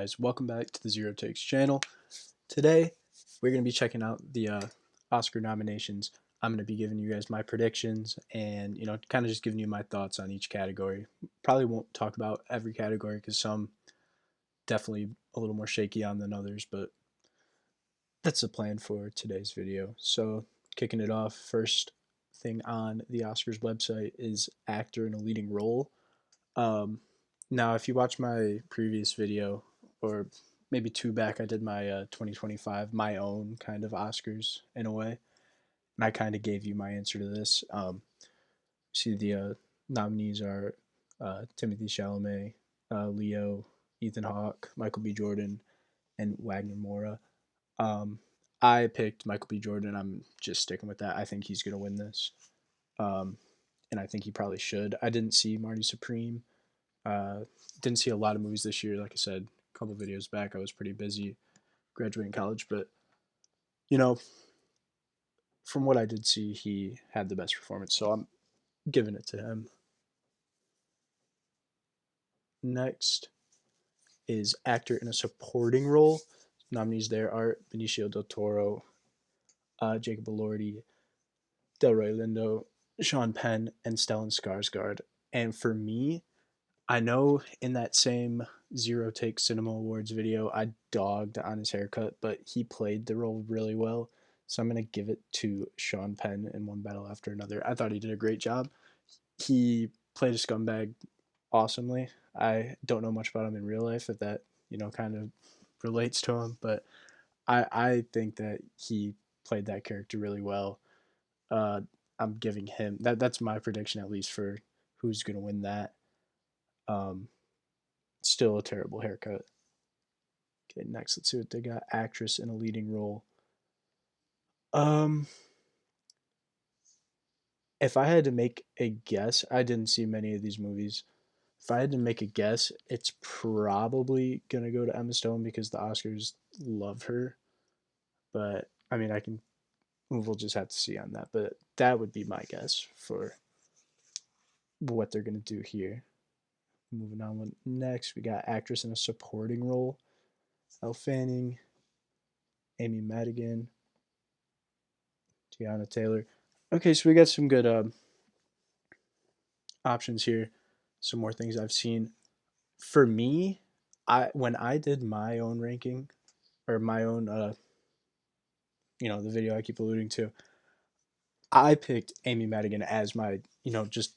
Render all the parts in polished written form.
Guys, welcome back to the ZeroTakes channel. Today, we're going to be checking out the Oscar nominations. I'm going to be giving you guys my predictions and, kind of just giving you my thoughts on each category. Probably won't talk about every category because some definitely a little more shaky on than others, but that's the plan for today's video. So, kicking it off, first thing on the Oscars website is actor in a leading role. Um, Now, if you watch my previous video, or maybe two back, I did my 2025, my own kind of Oscars in a way, and I kind of gave you my answer to this. See, the nominees are Timothy Chalamet, Leo, Ethan Hawke, Michael B. Jordan, and Wagner Moura. Um, I picked Michael B. Jordan. I'm just sticking with that. I think he's going to win this, um, and I think he probably should. I didn't see Marty Supreme. Uh, didn't see a lot of movies this year. Like I said, a couple videos back, I was pretty busy graduating college. But, you know, from what I did see, he had the best performance. So I'm giving it to him. Next is actor in a supporting role. Nominees there are Benicio del Toro, Jacob Elordi, Delroy Lindo, Sean Penn, and Stellan Skarsgård. And for me, I know in that same ZeroTakes Cinema Awards video, I dogged on his haircut, but he played the role really well. So I'm going to give it to Sean Penn in One Battle After Another. I thought he did a great job. He played a scumbag awesomely. I don't know much about him in real life, if that, kind of relates to him, but I think that he played that character really well. Uh, I'm giving him that's my prediction, at least, for who's going to win that. Um, Still a terrible haircut. Okay, next, let's see what they got. Actress in a leading role. Um, if I had to make a guess, I didn't see many of these movies. If I had to make a guess, it's probably gonna go to Emma Stone because the Oscars love her. But I mean, we'll just have to see on that. But that would be my guess for what they're gonna do here. Moving on. Next, we got actress in a supporting role. Elle Fanning, Amy Madigan, Tiana Taylor. Okay, so we got some good options here. Some more things I've seen. For me, when I did my own ranking, or my own the video I keep alluding to, I picked Amy Madigan as my just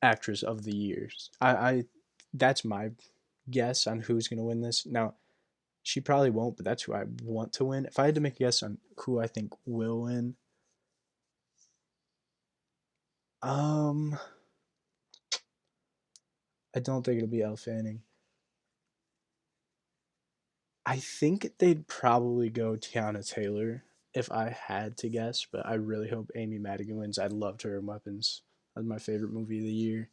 actress of the years. I That's my guess on who's gonna win this. Now, she probably won't, but that's who I want to win. If I had to make a guess on who I think will win, um, I don't think it'll be Elle Fanning. I think they'd probably go Tiana Taylor if I had to guess, but I really hope Amy Madigan wins. I loved her in Weapons. That's my favorite movie of the year.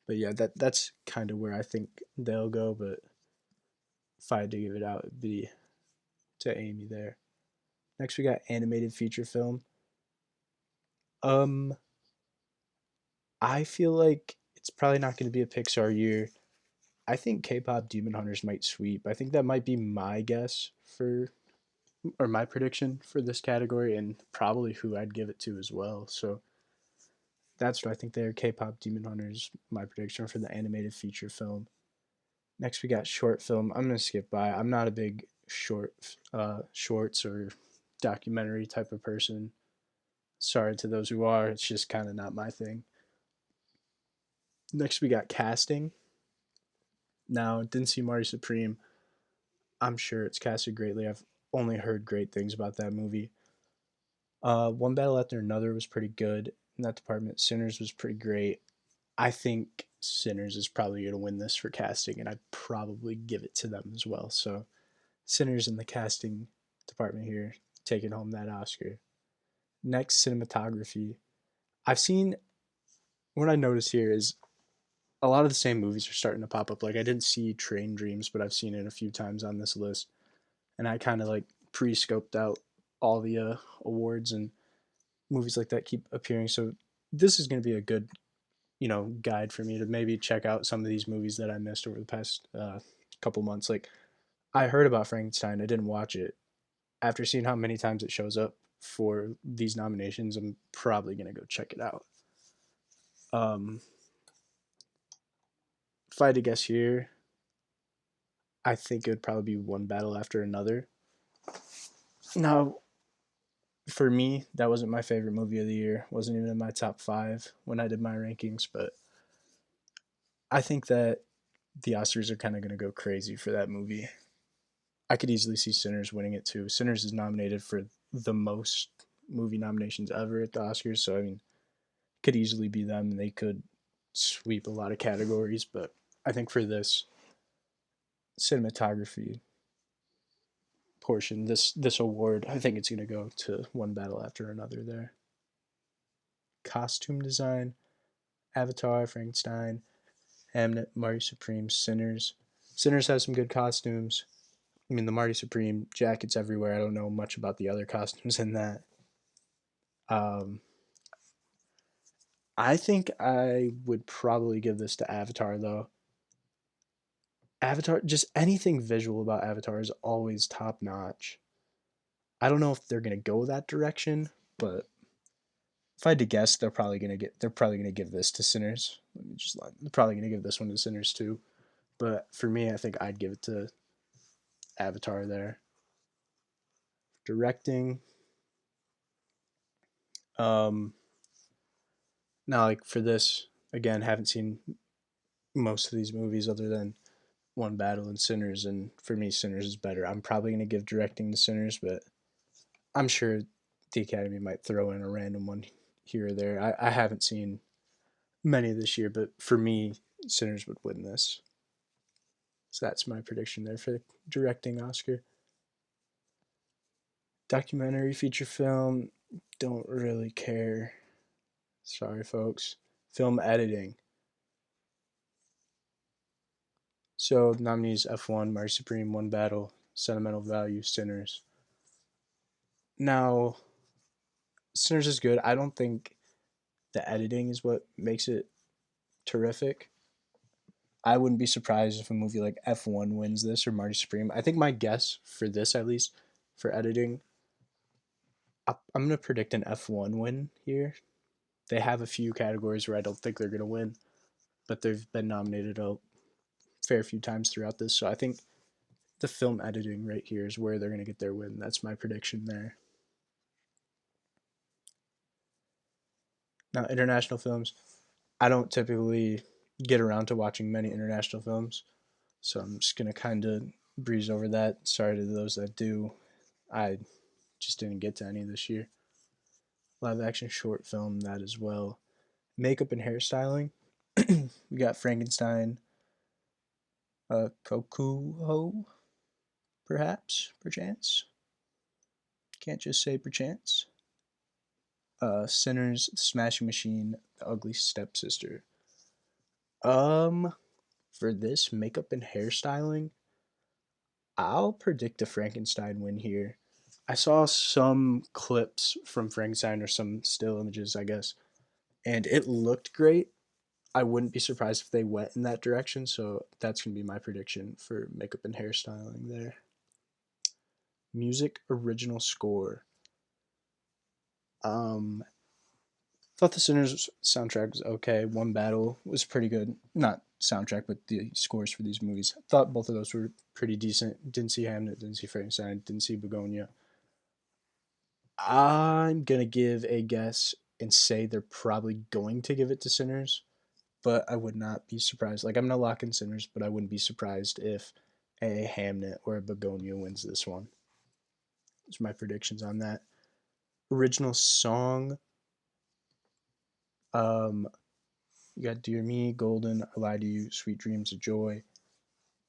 But yeah, that's kind of where I think they'll go. But if I had to give it out, it'd be to Amy there. Next, we got animated feature film. Um, I feel like it's probably not going to be a Pixar year. I think K-pop Demon Hunters might sweep. I think that might be my guess for or my prediction for this category, and probably who I'd give it to as well. So that's what I think there. K-pop Demon Hunters, my prediction for the animated feature film. Next, we got short film. I'm gonna skip by. I'm not a big shorts or documentary type of person. Sorry to those who are. It's just kind of not my thing. Next, we got casting. Now, didn't see Marty Supreme. I'm sure it's casted greatly. I've only heard great things about that movie. One Battle After Another was pretty good in that department. Sinners was pretty great. I think Sinners is probably going to win this for casting, and I'd probably give it to them as well. So, Sinners in the casting department here, taking home that Oscar. Next, cinematography. I've seen, what I noticed here is a lot of the same movies are starting to pop up. Like, I didn't see Train Dreams, but I've seen it a few times on this list. And I kind of like pre-scoped out all the awards, and movies like that keep appearing. So this is going to be a good, guide for me to maybe check out some of these movies that I missed over the past couple months. Like I heard about Frankenstein. I didn't watch it. After seeing how many times it shows up for these nominations, I'm probably gonna go check it out. Um, if I had to guess here, I think it would probably be One Battle After Another. Now, for me, that wasn't my favorite movie of the year. Wasn't even in my top five when I did my rankings, but I think that the Oscars are kind of going to go crazy for that movie. I could easily see Sinners winning it too. Sinners is nominated for the most movie nominations ever at the Oscars, so I mean, could easily be them. They could sweep a lot of categories, but I think for this cinematography portion, this award, I think it's going to go to One Battle After Another there. Costume design, Avatar, Frankenstein, Hamnet, Marty Supreme, Sinners. Sinners has some good costumes. I mean, the Marty Supreme jackets everywhere. I don't know much about the other costumes in that. Um, I think I would probably give this to Avatar though. Avatar, just anything visual about Avatar is always top notch. I don't know if they're gonna go that direction, but if I had to guess, they're probably gonna give this to Sinners. Let me just lie. They're probably gonna give this one to Sinners too. But for me, I think I'd give it to Avatar there. Directing. Um, Now, like for this, again, haven't seen most of these movies other than One Battle and Sinners, and for me, Sinners is better. I'm probably gonna give directing to Sinners, but I'm sure the Academy might throw in a random one here or there. I haven't seen many this year, but for me, Sinners would win this. So that's my prediction there for the directing Oscar. Documentary feature film, don't really care. Sorry, folks. Film editing. So nominees F1, Marty Supreme, One Battle, Sentimental Value, Sinners. Now, Sinners is good. I don't think the editing is what makes it terrific. I wouldn't be surprised if a movie like F1 wins this or Marty Supreme. I think my guess for this, at least, for editing, I'm going to predict an F1 win here. They have a few categories where I don't think they're going to win, but they've been nominated a fair few times throughout this. So I think the film editing right here is where they're going to get their win. That's my prediction there. Now, international films, I don't typically get around to watching many international films, so I'm just going to kind of breeze over that. Sorry to those that do. I just didn't get to any this year. Live action short film, that as well. Makeup and hairstyling, we got Frankenstein, Kokuho, perhaps, perchance. Can't just say perchance. Sinners, Smashing Machine, The Ugly Stepsister. Um, for this makeup and hairstyling, I'll predict a Frankenstein win here. I saw some clips from Frankenstein or some still images, I guess, and it looked great. I wouldn't be surprised if they went in that direction, so that's going to be my prediction for makeup and hairstyling there. Music original score. Um, thought the Sinners soundtrack was okay. One Battle was pretty good. Not soundtrack, but the scores for these movies. Thought both of those were pretty decent. Didn't see Hamnet, didn't see Frankenstein, didn't see Begonia. I'm gonna give a guess and say they're probably going to give it to Sinners, but I would not be surprised. Like I'm gonna lock in Sinners, but I wouldn't be surprised if a Hamnet or a Begonia wins this one. Those are my predictions on that. Original song. Um, you got Dear Me, Golden, I Lie to You, Sweet Dreams of Joy,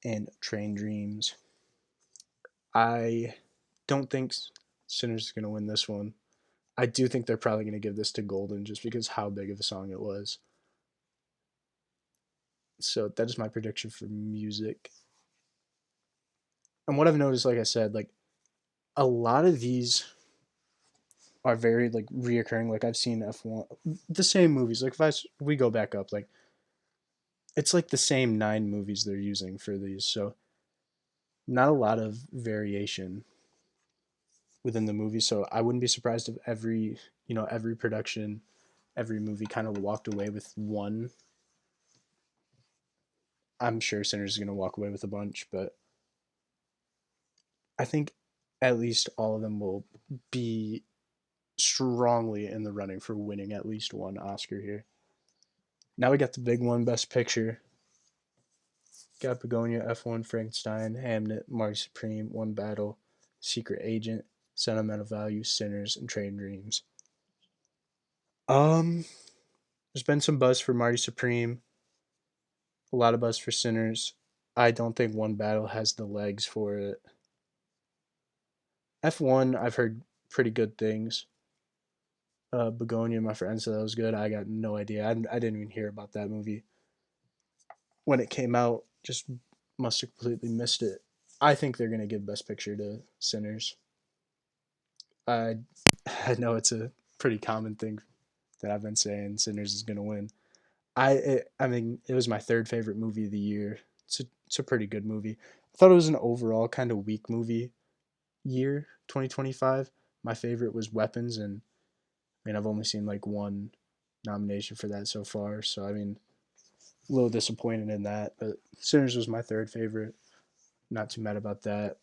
and Train Dreams. I don't think Sinners is gonna win this one. I do think they're probably gonna give this to Golden just because how big of a song it was. So that is my prediction for music. And what I've noticed, like I said, like a lot of these are very like reoccurring. Like I've seen F1, the same movies. Like if we go back up, like it's like the same 9 movies they're using for these. So not a lot of variation within the movie. So I wouldn't be surprised if every production, every movie kind of walked away with one. I'm sure Sinners is going to walk away with a bunch, but I think at least all of them will be strongly in the running for winning at least one Oscar here. Now we got the big one, Best Picture. Got Begonia, F1, Frankenstein, Hamnet, Marty Supreme, One Battle, Secret Agent, Sentimental Value, Sinners, and Train Dreams. Um, there's been some buzz for Marty Supreme, a lot of buzz for Sinners. I don't think One Battle has the legs for it. F1, I've heard pretty good things. Begonia, my friend said that was good. I got no idea. I didn't even hear about that movie when it came out. Just must have completely missed it. I think they're gonna give Best Picture to Sinners. I I know it's a pretty common thing that I've been saying. Sinners is gonna win. I mean, it was my third favorite movie of the year. It's a pretty good movie. I thought it was an overall kind of weak movie year, 2025. My favorite was Weapons, and I mean I've only seen like one nomination for that so far. So I mean, a little disappointed in that. But Sinners was my third favorite. Not too mad about that.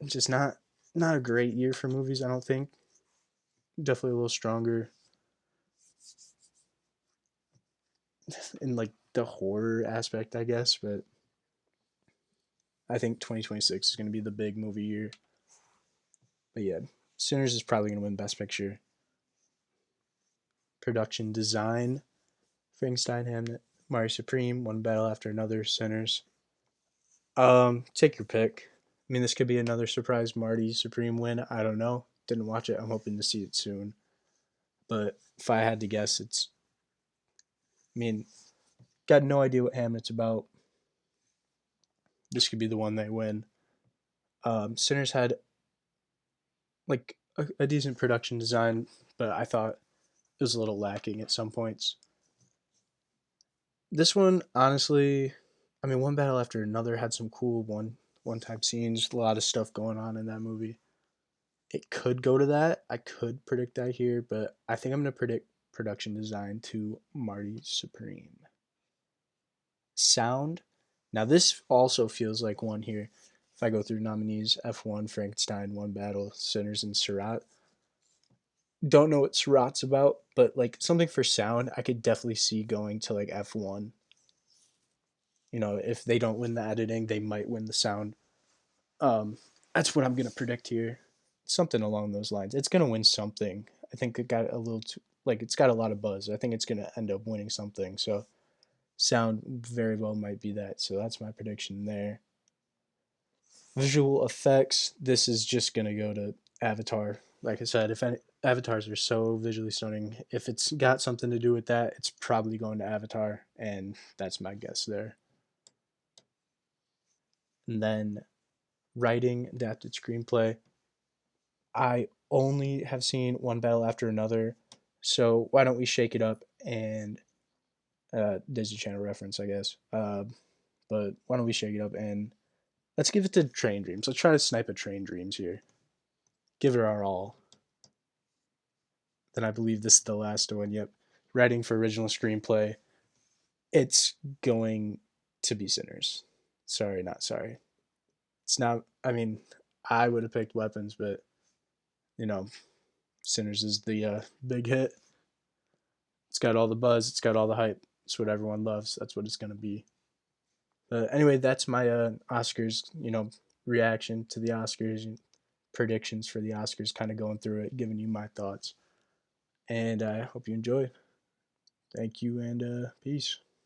Just not a great year for movies. I don't think. Definitely a little stronger in like the horror aspect, I guess. But I think 2026 is going to be the big movie year. But yeah, Sinners is probably going to win Best Picture. Production design: Frankenstein, Hamnet, Mari Supreme, One Battle After Another, Sinners. Take your pick. I mean, this could be another surprise Marty Supreme win. I don't know. Didn't watch it. I'm hoping to see it soon. But if I had to guess, it's. I mean, got no idea what Hamlet's about. This could be the one they win. Sinners had like a decent production design, but I thought it was a little lacking at some points. This one, honestly, I mean, One Battle After Another had some cool one time scenes, a lot of stuff going on in that movie. It could go to that. I could predict that here, but I think I'm gonna predict production design to Marty Supreme. Sound. Now this also feels like one here. If I go through nominees, F1, Frankenstein, One Battle, Sinners, and Surratt. Don't know what Surratt's about, but like something for sound, I could definitely see going to like F1. If they don't win the editing, they might win the sound. Um, that's what I'm gonna predict here. Something along those lines. It's gonna win something. I think it got a little too like it's got a lot of buzz. I think it's gonna end up winning something. So sound very well might be that. So that's my prediction there. Visual effects. This is just gonna go to Avatar. Like I said, if any, avatars are so visually stunning, if it's got something to do with that, it's probably going to Avatar, and that's my guess there. And then writing, adapted screenplay. I only have seen One Battle After Another, so why don't we shake it up and Disney Channel reference, I guess. But why don't we shake it up and let's give it to Train Dreams. Let's try to snipe a Train Dreams here. Give it our all. Then I believe this is the last one. Yep, writing for original screenplay. It's going to be Sinners. Sorry, not sorry. It's not. I mean, I would have picked Weapons, but you know, Sinners is the big hit. It's got all the buzz. It's got all the hype. It's what everyone loves. That's what it's gonna be. But anyway, that's my Oscars. Reaction to the Oscars and predictions for the Oscars. Kind of going through it, giving you my thoughts. And I hope you enjoy. Thank you and peace.